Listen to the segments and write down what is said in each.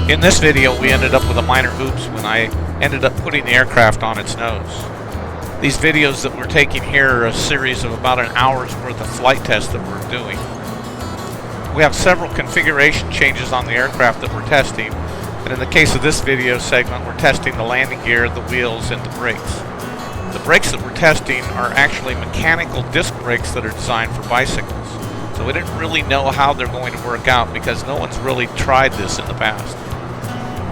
In this video, we ended up with a minor oops when I ended up putting the aircraft on its nose. These videos that we're taking here are a series of about an hour's worth of flight tests that we're doing. We have several configuration changes on the aircraft that we're testing, and in the case of this video segment, we're testing the landing gear, the wheels, and the brakes. The brakes that we're testing are actually mechanical disc brakes that are designed for bicycles. So we didn't really know how they're going to work out because no one's really tried this in the past.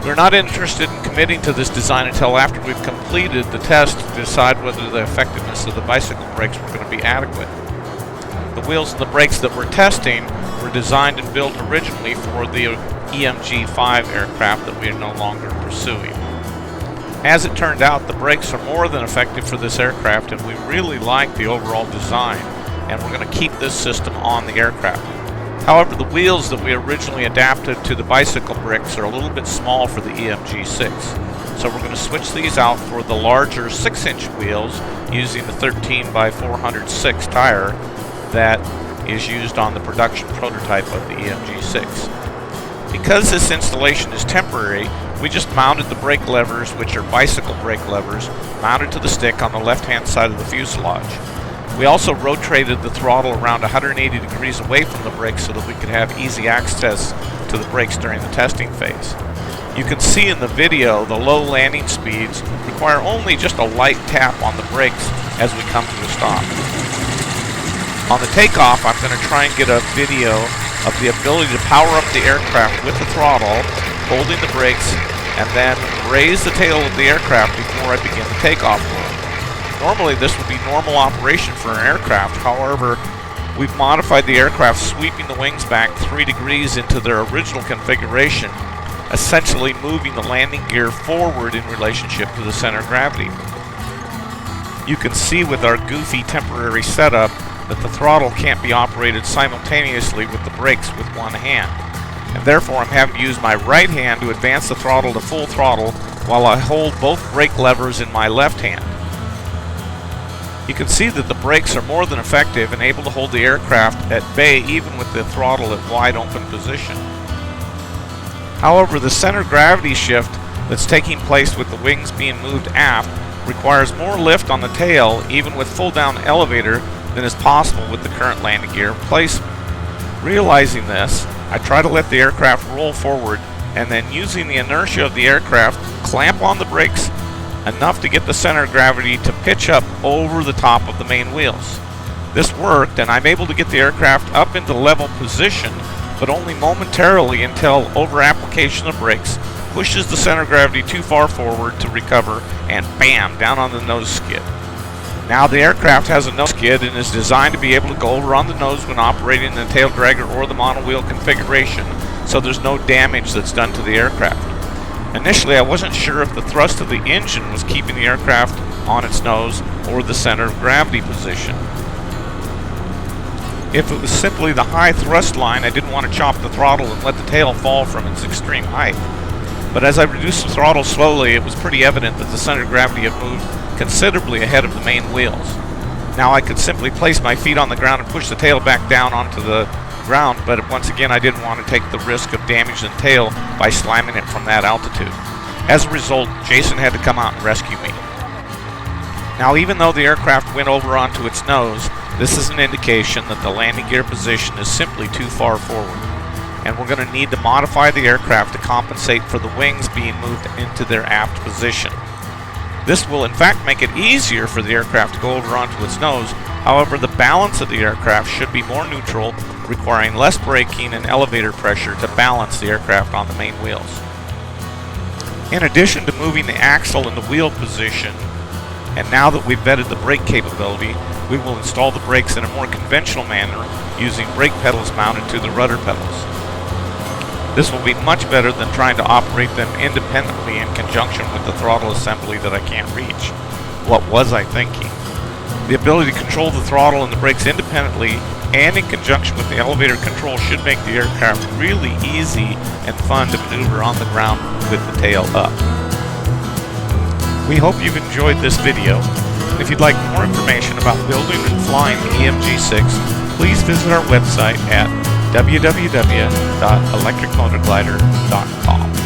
We're not interested in committing to this design until after we've completed the test to decide whether the effectiveness of the bicycle brakes were going to be adequate. The wheels and the brakes that we're testing were designed and built originally for the EMG-5 aircraft that we are no longer pursuing. As it turned out, the brakes are more than effective for this aircraft, and we really like the overall design, and we're going to keep this system on the aircraft. However, the wheels that we originally adapted to the bicycle brakes are a little bit small for the EMG-6. So we're going to switch these out for the larger 6-inch wheels using the 13x406 tire that is used on the production prototype of the EMG-6. Because this installation is temporary, we just mounted the brake levers, which are bicycle brake levers, mounted to the stick on the left-hand side of the fuselage. We also rotated the throttle around 180 degrees away from the brakes so that we could have easy access to the brakes during the testing phase. You can see in the video the low landing speeds require only just a light tap on the brakes as we come to a stop. On the takeoff, I'm going to try and get a video of the ability to power up the aircraft with the throttle, holding the brakes, and then raise the tail of the aircraft before I begin the takeoff roll. Normally this would be normal operation for an aircraft, however, we've modified the aircraft sweeping the wings back 3 degrees into their original configuration, essentially moving the landing gear forward in relationship to the center of gravity. You can see with our goofy temporary setup that the throttle can't be operated simultaneously with the brakes with one hand, and therefore I'm having to use my right hand to advance the throttle to full throttle while I hold both brake levers in my left hand. You can see that the brakes are more than effective and able to hold the aircraft at bay even with the throttle at wide open position. However, the center of gravity shift that's taking place with the wings being moved aft requires more lift on the tail even with full down elevator than is possible with the current landing gear placement. Realizing this, I try to let the aircraft roll forward and then using the inertia of the aircraft clamp on the brakes enough to get the center of gravity to pitch up over the top of the main wheels. This worked, and I'm able to get the aircraft up into level position, but only momentarily until over-application of brakes pushes the center of gravity too far forward to recover, and bam, down on the nose skid. Now the aircraft has a nose skid and is designed to be able to go over on the nose when operating in the tail dragger or the monowheel configuration, so there's no damage that's done to the aircraft. Initially, I wasn't sure if the thrust of the engine was keeping the aircraft on its nose or the center of gravity position. If it was simply the high thrust line, I didn't want to chop the throttle and let the tail fall from its extreme height. But as I reduced the throttle slowly, it was pretty evident that the center of gravity had moved considerably ahead of the main wheels. Now I could simply place my feet on the ground and push the tail back down onto the ground, but once again I didn't want to take the risk of damaging the tail by slamming it from that altitude. As a result, Jason had to come out and rescue me. Now even though the aircraft went over onto its nose, this is an indication that the landing gear position is simply too far forward, and we're going to need to modify the aircraft to compensate for the wings being moved into their aft position. This will in fact make it easier for the aircraft to go over onto its nose. However, the balance of the aircraft should be more neutral, requiring less braking and elevator pressure to balance the aircraft on the main wheels. In addition to moving the axle in the wheel position, and now that we've vetted the brake capability, we will install the brakes in a more conventional manner using brake pedals mounted to the rudder pedals. This will be much better than trying to operate them independently in conjunction with the throttle assembly that I can't reach. What was I thinking? The ability to control the throttle and the brakes independently and in conjunction with the elevator control should make the aircraft really easy and fun to maneuver on the ground with the tail up. We hope you've enjoyed this video. If you'd like more information about building and flying the EMG-6, please visit our website at www.electricmotorglider.com.